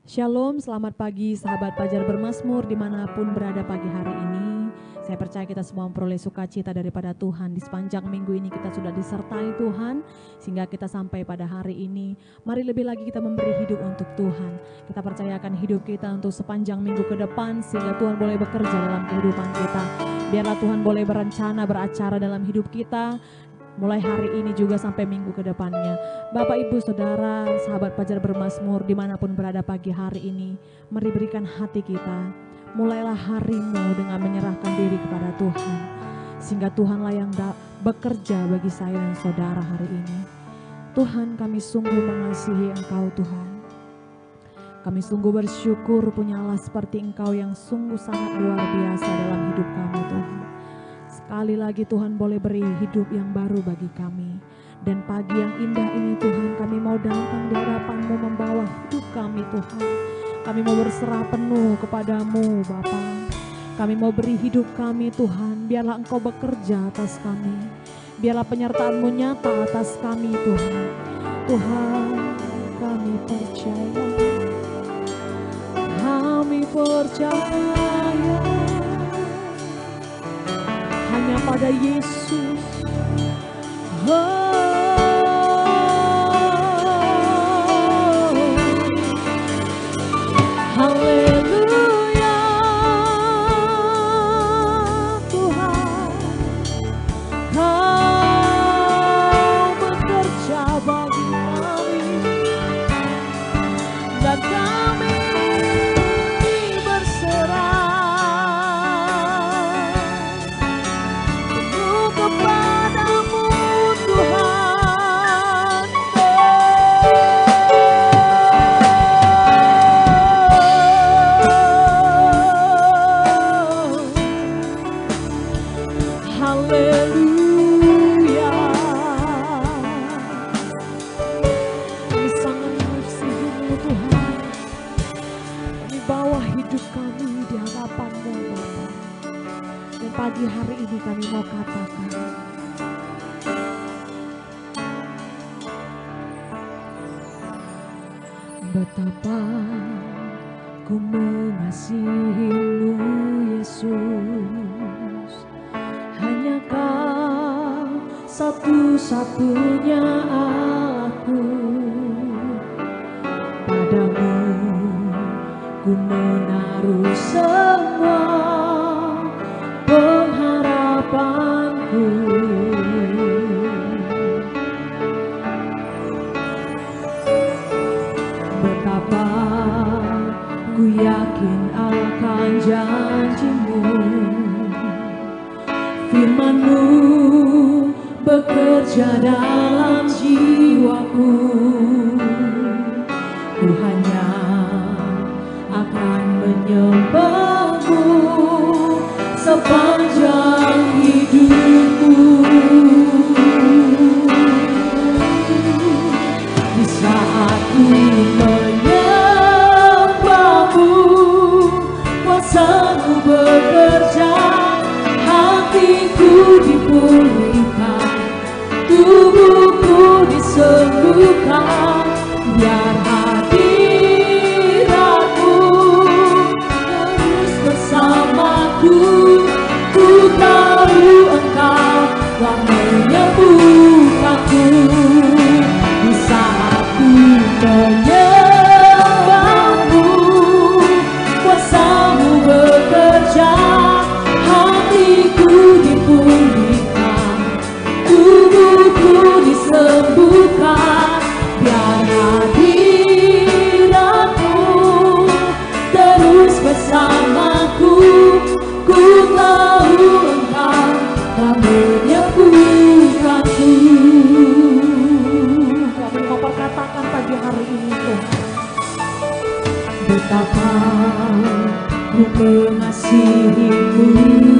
Shalom, selamat pagi sahabat Fajar Bermazmur dimanapun berada pagi hari ini. Saya percaya kita semua memperoleh sukacita daripada Tuhan. Di sepanjang minggu ini kita sudah disertai Tuhan sehingga kita sampai pada hari ini. Mari lebih lagi kita memberi hidup untuk Tuhan. Kita percayakan hidup kita untuk sepanjang minggu ke depan sehingga Tuhan boleh bekerja dalam kehidupan kita. Biarlah Tuhan boleh berencana, beracara dalam hidup kita. Mulai hari ini juga sampai minggu ke depannya. Bapak, Ibu, Saudara, sahabat Fajar Bermazmur dimanapun berada pagi hari ini, mari berikan hati kita. Mulailah harimu dengan menyerahkan diri kepada Tuhan. Sehingga Tuhanlah yang bekerja bagi saya dan saudara hari ini. Tuhan, kami sungguh mengasihi Engkau Tuhan. Kami sungguh bersyukur punya Allah seperti Engkau yang sungguh sangat luar biasa dalam hidup kami Tuhan. Sekali lagi Tuhan boleh beri hidup yang baru bagi kami. Dan pagi yang indah ini Tuhan, kami mau datang di hadapan-Mu membawa hidup kami Tuhan. Kami mau berserah penuh kepadamu Bapa. Kami mau beri hidup kami Tuhan. Biarlah Engkau bekerja atas kami. Biarlah penyertaan-Mu nyata atas kami Tuhan. Tuhan, kami percaya. Kami percaya. Hanya pada Yesus. Haleluya Tuhan, Kau bekerja bagi kami dan kami berserah penuh kepadamu Tuhan. Haleluya. Kami sangat mengasihi-Mu Tuhan. Kami bawa hidup kami di hadapan-Mu Bapa. Dan pagi hari ini kami mau katakan, betapa ku mengasihi-Mu Yesus. Hanya Kau satu-satunya Allahku. Padamu ku menaruh semua pengharapanku. Betapa ku yakin akan janji-Mu. Firman-Mu bekerja dalam jiwaku. Ku hanya akan menyembah-Mu sepanjang hidupku. Di saat ku menyembah-Mu, kuasa-Mu bekerja, hatiku dipulihkan, tubuhku disembuhkan. Biar hadirat-Mu terus bersamaku. Ku tahu Engkau telah menyembuhkanku. Di saat ku menyembah-Mu, kuasa-Mu bekerja, hatiku dipulihkan, tubuhku disembuhkan. Biar hadirat-Mu terus bersamaku. Ku tahu Engkau telah menyembuhkanku. Kami mau perkatakan pagi hari ini Tuhan, betapa ku mengasihi-Mu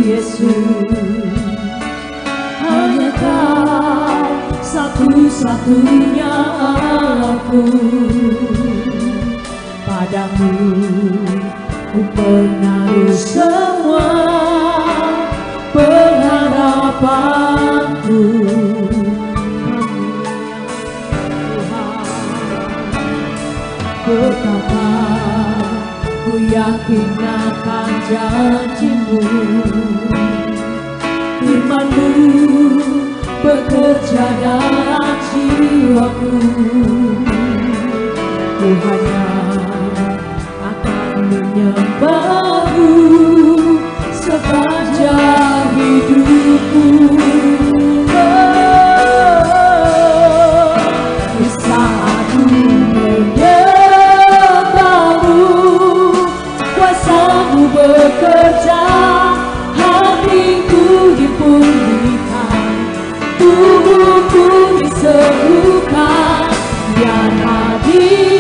Yesus. Hanya Kau satu-satunya Allahku. Padamu ku menaruh semua pengharapanku. Tuhan, betapa yakin akan janji-Mu, firman-Mu bekerja dalam jiwaku. Ku hanya akan menyembah-Mu sepanjang hidupku. Di saat ku menyembah-Mu, kuasa-Mu bekerja, hatiku dipulihkan, tubuhku disembuhkan, dan hadirat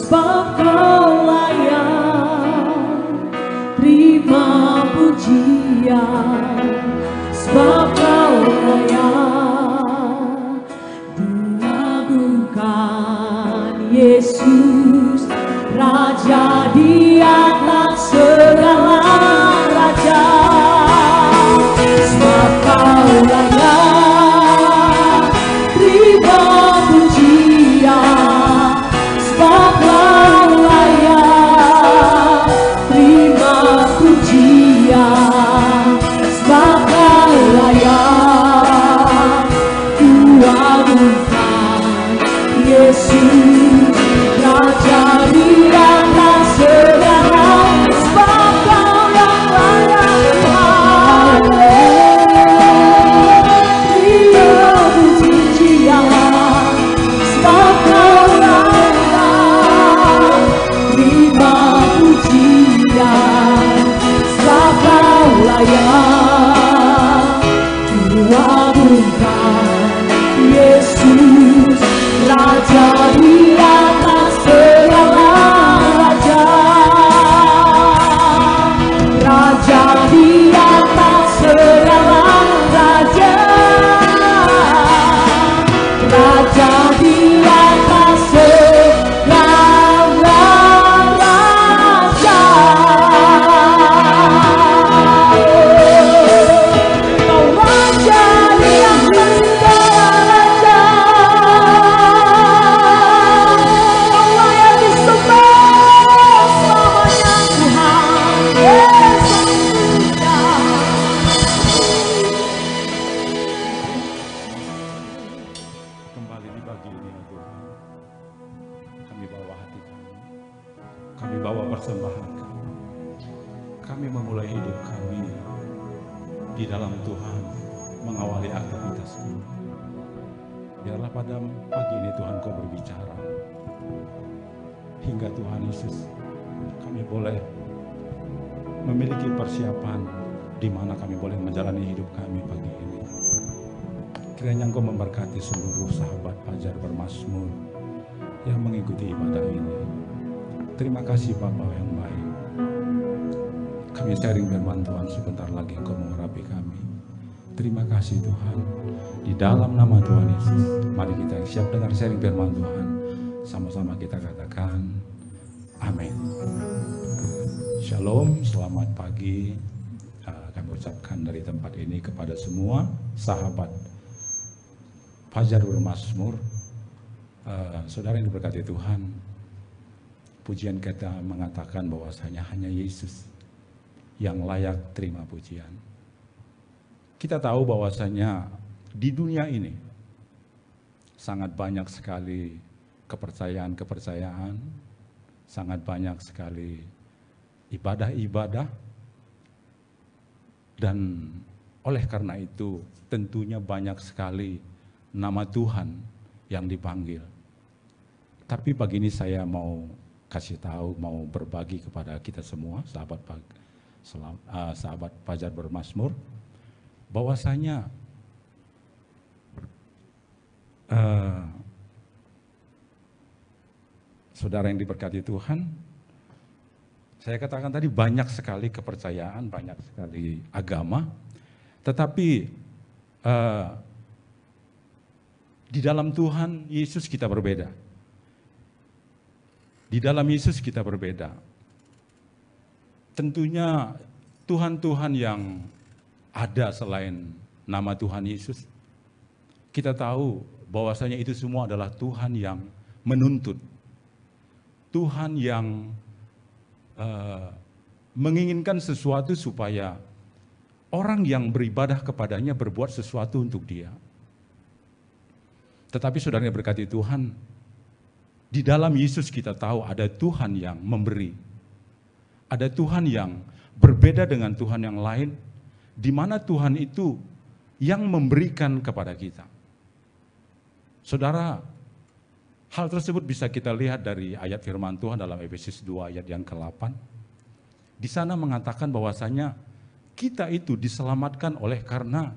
sebab Kau layak terima pujian, sebab Kau layak diagungkan. Yesus Raja di atas segala raja, sebab Kau layak terima pujian, sebab Kau layak terima pujian, sebab Kau layak kuagungkan. Yesus Raja di atas segala, sebab Kau yang layak Tuhan. Terima pujian, sebab Kau layak terima pujian, sebab Kau layak kuagungkan. Yesus Raja di atas segala raja, Raja di atas segala raja, Raja di atas segala raja. Kau Raja di atas segala raja, Kau layak disembah selamanya Tuhan. Yesus Kembali di pagi ini ya Tuhan, kami bawa hati kami bawa persembahan kami memulai hidup kami di dalam Tuhan, mengawali aktivitas kami. Biarlah pada pagi ini Tuhan Kau berbicara, hingga Tuhan Yesus kami boleh memiliki persiapan di mana kami boleh menjalani hidup kami pagi ini. Kiranya Engkau memberkati seluruh sahabat Fajar Bermazmur yang mengikuti ibadah ini. Terima kasih Bapa yang baik. Kami sharing firman Tuhan, sebentar lagi Engkau mengurapi kami. Terima kasih Tuhan. Di dalam nama Tuhan Yesus, mari kita siap dengar sharing firman Tuhan. Sama-sama kita katakan amin. Shalom, selamat pagi. Kami ucapkan dari tempat ini kepada semua sahabat Fajar Bermazmur, saudara yang diberkati Tuhan. Pujian kita mengatakan bahwasanya hanya Yesus yang layak terima pujian. Kita tahu bahwasanya di dunia ini sangat banyak sekali kepercayaan, sangat banyak sekali ibadah-ibadah, dan oleh karena itu tentunya banyak sekali nama Tuhan yang dipanggil. Tapi pagi ini saya mau kasih tahu, mau berbagi kepada kita semua, sahabat Fajar Bermazmur, bahwasanya saudara yang diberkati Tuhan, saya katakan tadi banyak sekali kepercayaan, banyak sekali agama, tetapi di dalam Tuhan Yesus kita berbeda. Di dalam Yesus kita berbeda. Tentunya Tuhan-Tuhan yang ada selain nama Tuhan Yesus, kita tahu bahwasanya itu semua adalah Tuhan yang menuntut. Tuhan yang menginginkan sesuatu supaya orang yang beribadah kepadanya berbuat sesuatu untuk Dia. Tetapi saudaranya berkati Tuhan, di dalam Yesus kita tahu ada Tuhan yang memberi. Ada Tuhan yang berbeda dengan Tuhan yang lain, di mana Tuhan itu yang memberikan kepada kita. Saudara, hal tersebut bisa kita lihat dari ayat firman Tuhan dalam Efesus 2 ayat yang ke-8. Di sana mengatakan bahwasanya kita itu diselamatkan oleh karena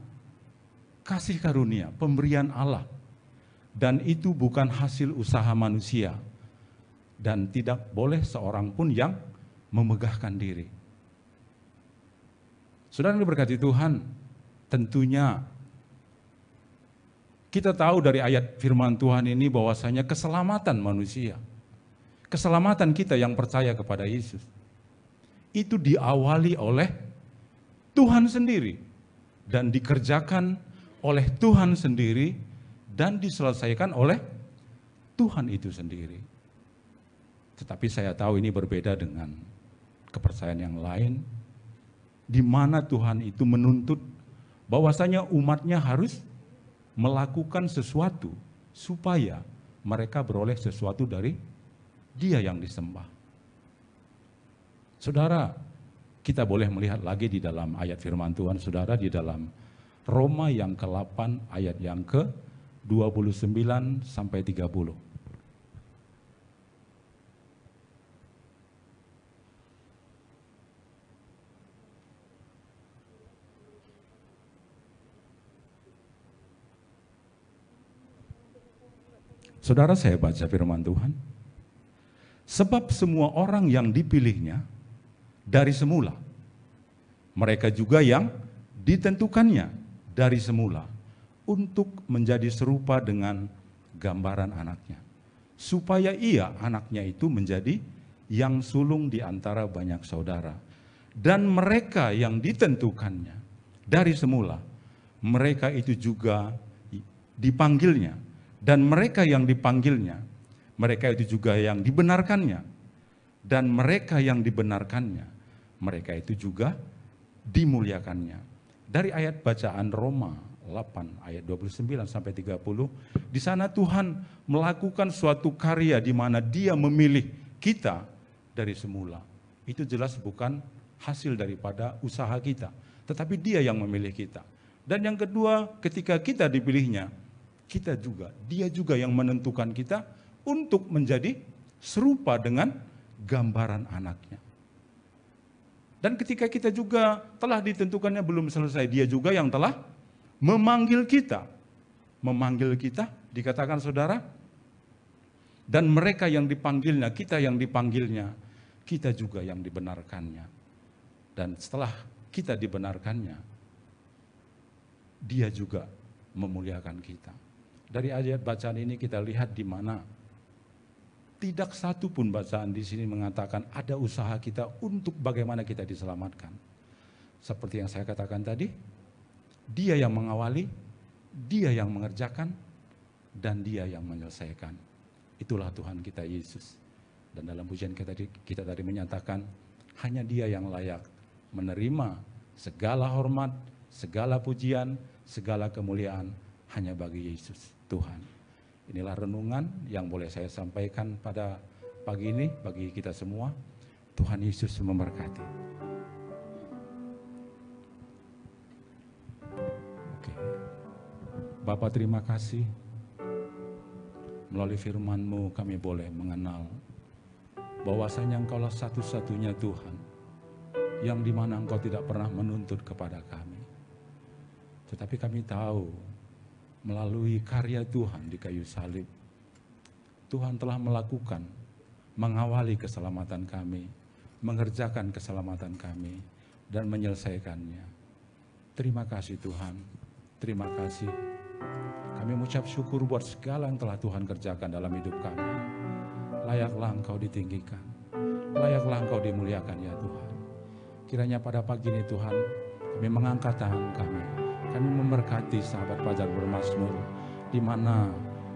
kasih karunia, pemberian Allah. Dan itu bukan hasil usaha manusia, dan tidak boleh seorang pun yang memegahkan diri. Saudara yang diberkati Tuhan, tentunya kita tahu dari ayat firman Tuhan ini bahwasanya keselamatan manusia, keselamatan kita yang percaya kepada Yesus, itu diawali oleh Tuhan sendiri dan dikerjakan oleh Tuhan sendiri dan diselesaikan oleh Tuhan itu sendiri. Tetapi saya tahu ini berbeda dengan kepercayaan yang lain, di mana Tuhan itu menuntut bahwasanya umatnya harus melakukan sesuatu supaya mereka beroleh sesuatu dari Dia yang disembah. Saudara, kita boleh melihat lagi di dalam ayat firman Tuhan, saudara, di dalam Roma yang ke-8 ayat yang ke-29 sampai 30. Saudara, saya baca firman Tuhan. Sebab semua orang yang dipilihnya dari semula, mereka juga yang ditentukannya dari semula untuk menjadi serupa dengan gambaran anaknya, supaya ia, anaknya itu, menjadi yang sulung di antara banyak saudara. Dan mereka yang ditentukannya dari semula, mereka itu juga dipanggilnya. Dan mereka yang dipanggilnya, mereka itu juga yang dibenarkannya. Dan mereka yang dibenarkannya, mereka itu juga dimuliakannya. Dari ayat bacaan Roma 8 ayat 29 sampai 30, di sana Tuhan melakukan suatu karya di mana Dia memilih kita dari semula. Itu jelas bukan hasil daripada usaha kita, tetapi Dia yang memilih kita. Dan yang kedua, ketika kita dipilihnya, Dia juga yang menentukan kita untuk menjadi serupa dengan gambaran anaknya. Dan ketika kita juga telah ditentukannya belum selesai, Dia juga yang telah memanggil kita. Memanggil kita, dikatakan saudara, dan mereka yang dipanggilnya, kita yang dipanggilnya, kita juga yang dibenarkannya. Dan setelah kita dibenarkannya, Dia juga memuliakan kita. Dari ayat bacaan ini kita lihat di mana tidak satu pun bacaan di sini mengatakan ada usaha kita untuk bagaimana kita diselamatkan. Seperti yang saya katakan tadi, Dia yang mengawali, Dia yang mengerjakan, dan Dia yang menyelesaikan. Itulah Tuhan kita Yesus. Dan dalam pujian kita tadi menyatakan, hanya Dia yang layak menerima segala hormat, segala pujian, segala kemuliaan hanya bagi Yesus Tuhan. Inilah renungan yang boleh saya sampaikan pada pagi ini bagi kita semua. Tuhan Yesus memberkati. Oke. Bapa, terima kasih. Melalui firman-Mu kami boleh mengenal bahwasanya Engkaulah satu-satunya Tuhan yang dimana Engkau tidak pernah menuntut kepada kami. Tetapi kami tahu melalui karya Tuhan di kayu salib, Tuhan telah melakukan, mengawali keselamatan kami, mengerjakan keselamatan kami, dan menyelesaikannya. Terima kasih Tuhan, terima kasih. Kami mengucap syukur buat segala yang telah Tuhan kerjakan dalam hidup kami. Layaklah Engkau ditinggikan, layaklah Engkau dimuliakan ya Tuhan. Kiranya pada pagi ini Tuhan, kami mengangkat tangan kami memberkati sahabat Fajar Bermazmur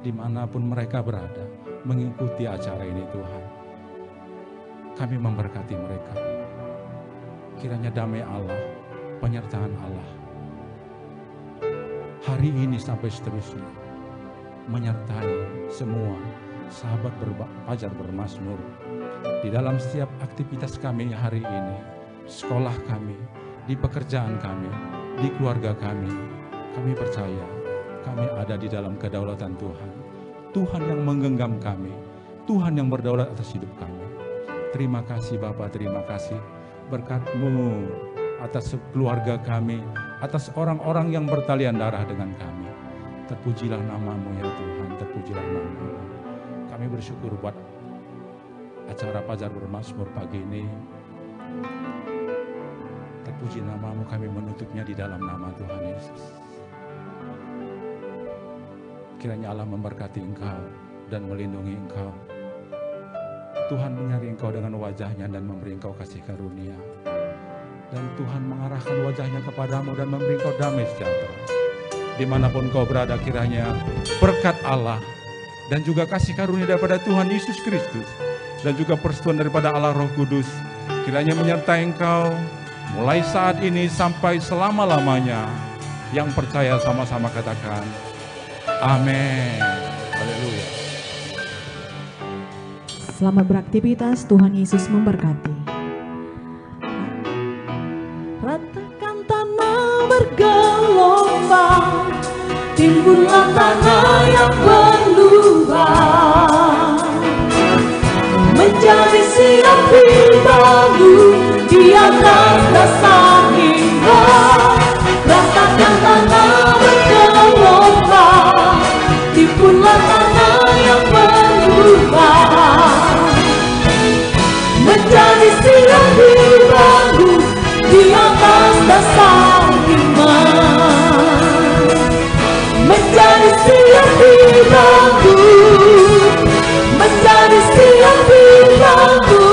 dimanapun mereka berada mengikuti acara ini Tuhan. Kami memberkati mereka. Kiranya damai Allah, penyertaan Allah hari ini sampai seterusnya menyertai semua sahabat Fajar Bermazmur di dalam setiap aktivitas kami hari ini, sekolah kami, di pekerjaan kami, di keluarga kami. Kami percaya kami ada di dalam kedaulatan Tuhan. Tuhan yang menggenggam kami, Tuhan yang berdaulat atas hidup kami. Terima kasih Bapa, terima kasih berkat-Mu atas keluarga kami, atas orang-orang yang bertalian darah dengan kami. Terpujilah nama-Mu ya Tuhan, terpujilah nama-Mu. Kami bersyukur buat acara Fajar Bermazmur pagi ini. Terpuji namamu, kami menutupnya di dalam nama Tuhan Yesus. Kiranya Allah memberkati engkau dan melindungi engkau. Tuhan menyari engkau dengan wajahnya dan memberi engkau kasih karunia. Dan Tuhan mengarahkan wajahnya kepadamu dan memberi engkau damai sejahtera. Dimanapun kau berada, kiranya berkat Allah dan juga kasih karunia daripada Tuhan Yesus Kristus dan juga persetujuan daripada Allah Roh Kudus kiranya menyertai engkau mulai saat ini sampai selama-lamanya. Yang percaya sama-sama katakan amin. Haleluya. Selamat beraktivitas, Tuhan Yesus memberkati. Ratakan tanah bergelombang, timbullah tanah yang berlubang, menjadi siap dibangun di atas dasar iman. Ratakan tanah bergelombang, timbullah tanah yang berlubang, menjadi siap dibangun di atas dasar iman. Menjadi siap dibangun, menjadi siap dibangun